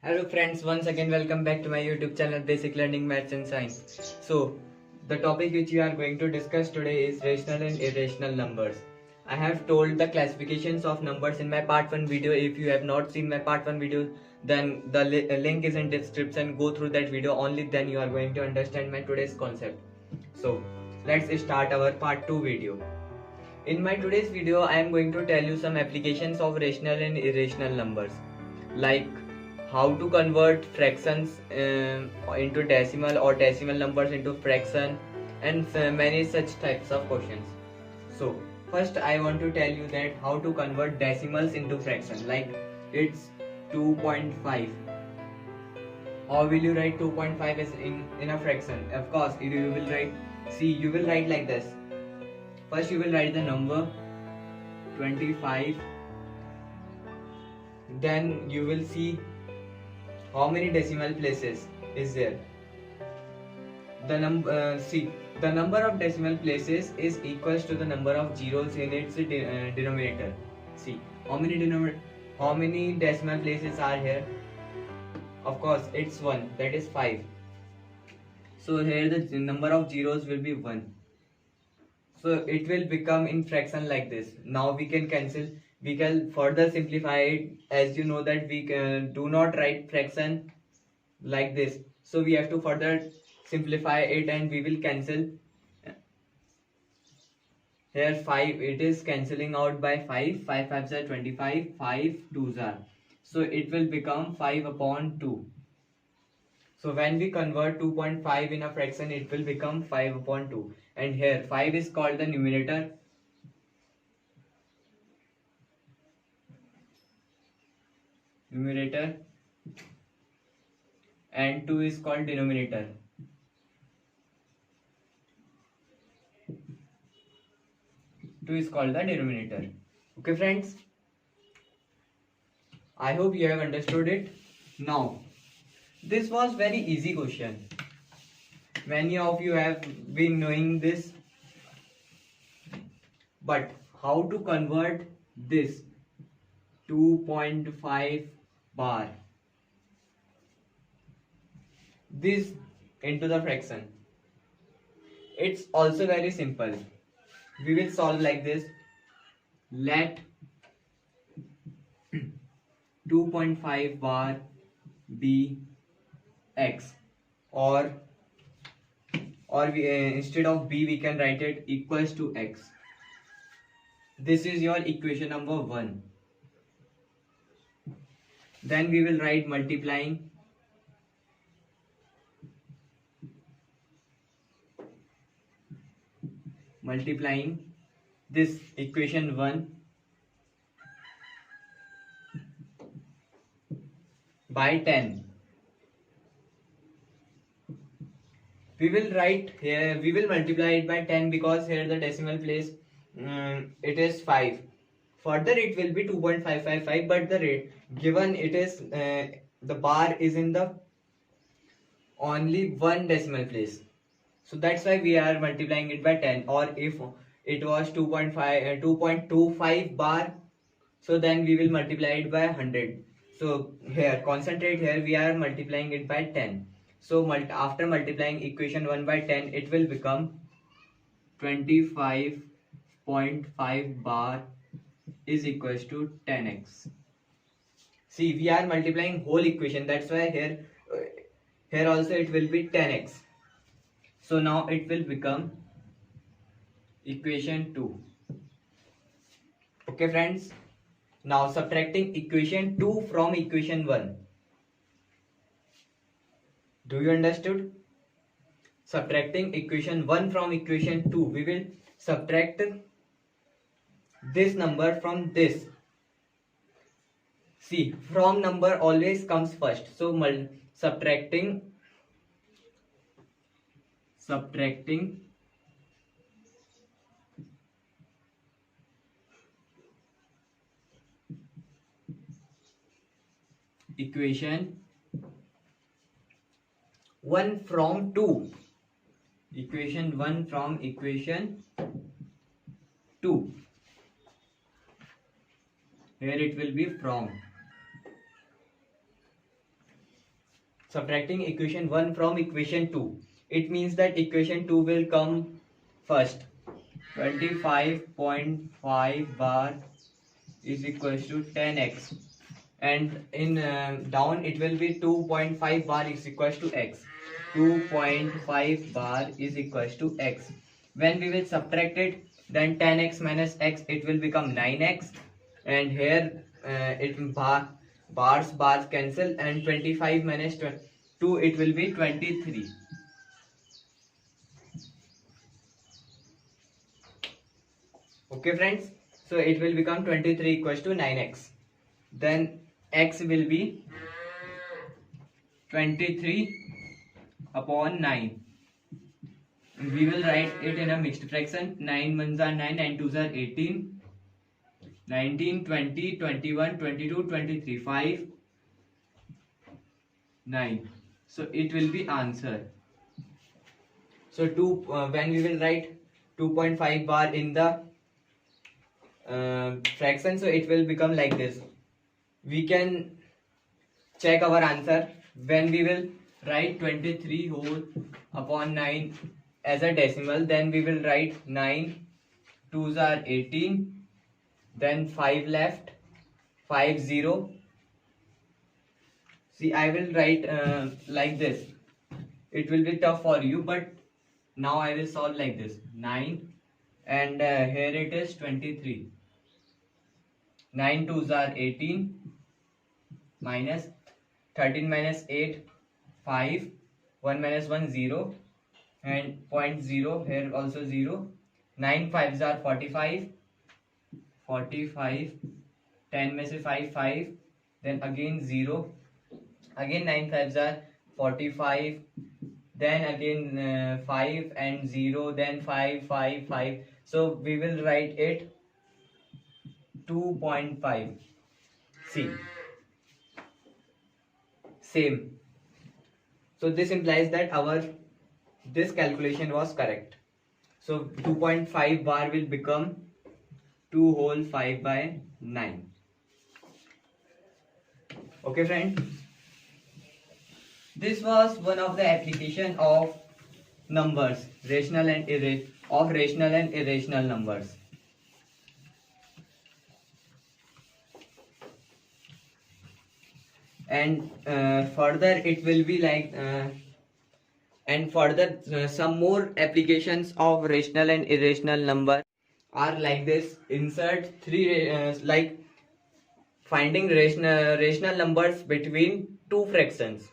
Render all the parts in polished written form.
Hello friends, once again welcome back to my YouTube channel Basic Learning Maths and Science. So, the topic which we are going to discuss today is rational and irrational numbers. I have told the classifications of numbers in my part 1 video. If you have not seen my part 1 video, then the link is in description. Go through that video, only then you are going to understand my today's concept. So, let's start our part 2 video. In my today's video, I am going to tell you some applications of rational and irrational numbers, like how to convert fractions into decimal or decimal numbers into fraction, and many such types of questions. So first I want to tell you that how to convert decimals into fraction, like it's 2.5. How will you write 2.5 as in a fraction? Of course you will write, see, you will write like this. First you will write the number 25, then you will see how many decimal places is there. The number of decimal places is equals to the number of zeros in its denominator. See how many decimal places are here. Of course it's 1, that is 5. So here the number of zeros will be 1. So it will become in fraction like this. Now we can cancel, we can further simplify it, as you know that we do not write fraction like this. So we have to further simplify it and we will cancel. Here 5, it is cancelling out by 5. 5 5s are 25, 5 2s are. So it will become 5 upon 2. So when we convert 2.5 in a fraction, it will become 5 upon 2. And here 5 is called the numerator. And 2 is called denominator. Okay friends, I hope you have understood it. Now this was very easy question. Many of you have been knowing this. But how to convert this 2.5 bar this into the fraction? It's also very simple. We will solve like this. Let 2.5 bar be x, or we, instead of b we can write it equals to x. This is your equation number 1. Then we will write multiplying this equation 1 by 10. We will write here, we will multiply it by 10 because here the decimal place it is 5. Further it will be 2.555, but the rate given it is the bar is in the only one decimal place. So that's why we are multiplying it by 10. Or if it was 2.25 bar, so then we will multiply it by 100. So here, concentrate here, we are multiplying it by 10. So after multiplying equation 1 by 10, it will become 25.5 bar is equals to 10x. See, we are multiplying whole equation. That's why here also it will be 10x. So now it will become equation 2. Okay friends. Now subtracting equation 2 from equation 1. Do you understood? Subtracting equation 1 from equation 2. We will subtract this number from this. See, from number always comes first. So subtracting equation 1 from 2. Equation 1 from equation 2. Here it will be from. subtracting equation 1 from equation 2, it means that equation 2 will come first. 25.5 bar is equals to 10x, and in down it will be 2.5 bar is equals to x. 2.5 bar is equals to x. When we will subtract it, then 10x minus x, it will become 9x, and here bars cancel, and 25 minus 2, it will be 23. Okay friends, so it will become 23 equals to 9x. Then x will be 23 upon 9. We will write it in a mixed fraction. 9 ones are 9, 9 twos are 18, 19, 20, 21, 22, 23, 5, 9. So it will be answer. So when we will write 2.5 bar in the fraction, so it will become like this. We can check our answer when we will write 23 whole upon 9 as a decimal. Then we will write 9 2s are 18, then 5 left, 5 0. See, I will write like this. It will be tough for you, but now I will solve like this. 9 and here it is 23. 9 2s are 18, minus 13 minus 8, 5, 1 minus 1 0, and 0 here also 0. 9 5s are 45, 10 में से 5 5, then again 0, again 9 5s are 45, then again 5 and 0, then 5 5 5. So we will write it 2.5. See, same. So this implies that this calculation was correct. So 2.5 bar will become 2 whole 5 by 9. Okay friend, this was one of the application of numbers, rational and irrational numbers. And further it will be like some more applications of rational and irrational number are like this. Insert three like finding rational numbers between two fractions,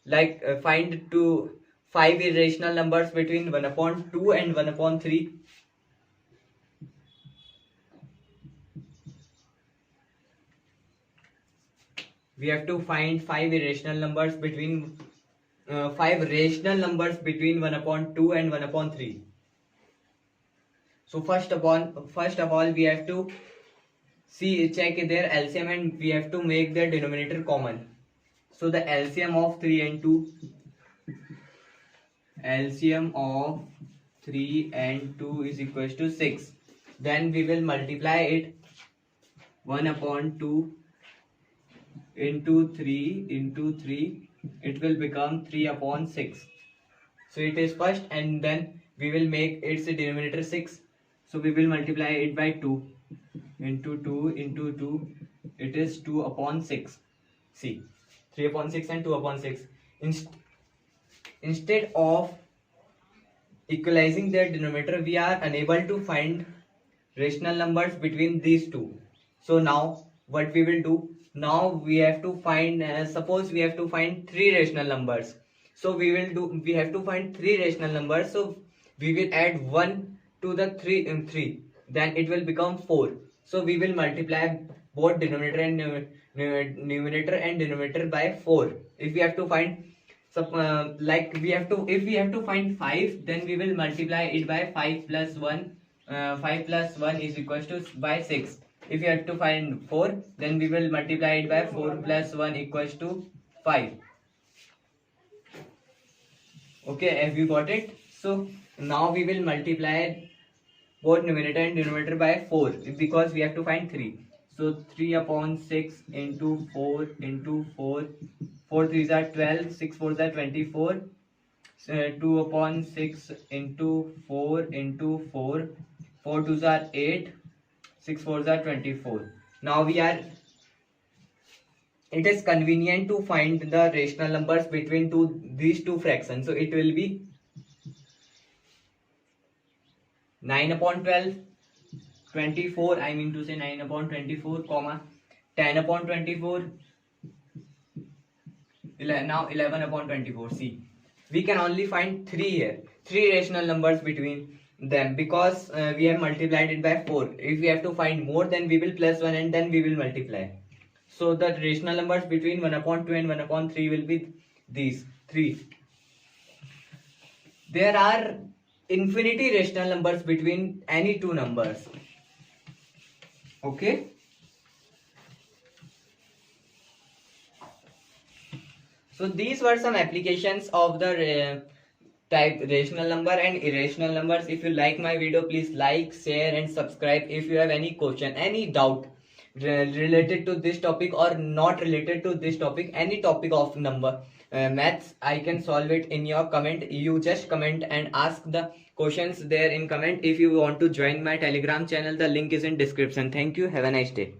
like find 5 irrational numbers between 1/2 and 1/3. We have to find 5 irrational numbers between 5 rational numbers between 1/2 and 1/3. So first of all we have to check their LCM, and we have to make their denominator common. So the LCM of 3 and 2, LCM of 3 and 2 is equals to 6. Then we will multiply it 1/2 into 3, it will become 3/6. So it is first, and then we will make its denominator 6. So we will multiply it by 2 into 2 into 2, it is 2/6. See, 3/6 and 2/6. Instead of equalizing their denominator, we are unable to find rational numbers between these two. So now what we will do? Now we have to find, suppose we have to find 3 rational numbers. So we have to find 3 rational numbers. So we will add 1 to the 3, then it will become 4. So we will multiply both numerator and denominator by 4. If we have to find if we have to find 5, then we will multiply it by 5 plus 1. 5 plus 1 is equals to by 6. If you have to find 4, then we will multiply it by 4 plus 1 equals to 5. Okay, have you got it? So now we will multiply both numerator and denominator by 4, because we have to find 3. So 3/6 into 4 into 4, 4 3s are 12, 6 4s are 24, 2 upon 6 into 4 into 4, 4 2s are 8, 6 4s are 24. Now it is convenient to find the rational numbers between these two fractions. So it will be 9 upon 12, 24, I mean to say 9 upon 24, comma 10 upon 24, now 11 upon 24. See, we can only find 3 here, 3 rational numbers between them, because we have multiplied it by 4. If we have to find more, then we will plus 1 and then we will multiply. So the rational numbers between 1 upon 2 and 1 upon 3 will be these 3. There are infinity rational numbers between any two numbers. Okay. So these were some applications of the type rational number and irrational numbers. If you like my video, please like, share and subscribe. If you have any question, any doubt related to this topic or not related to this topic, any topic of number maths, I can solve it in your comment. You just comment and ask the questions there in comment. If you want to join my Telegram channel, the link is in description. Thank you. Have a nice day.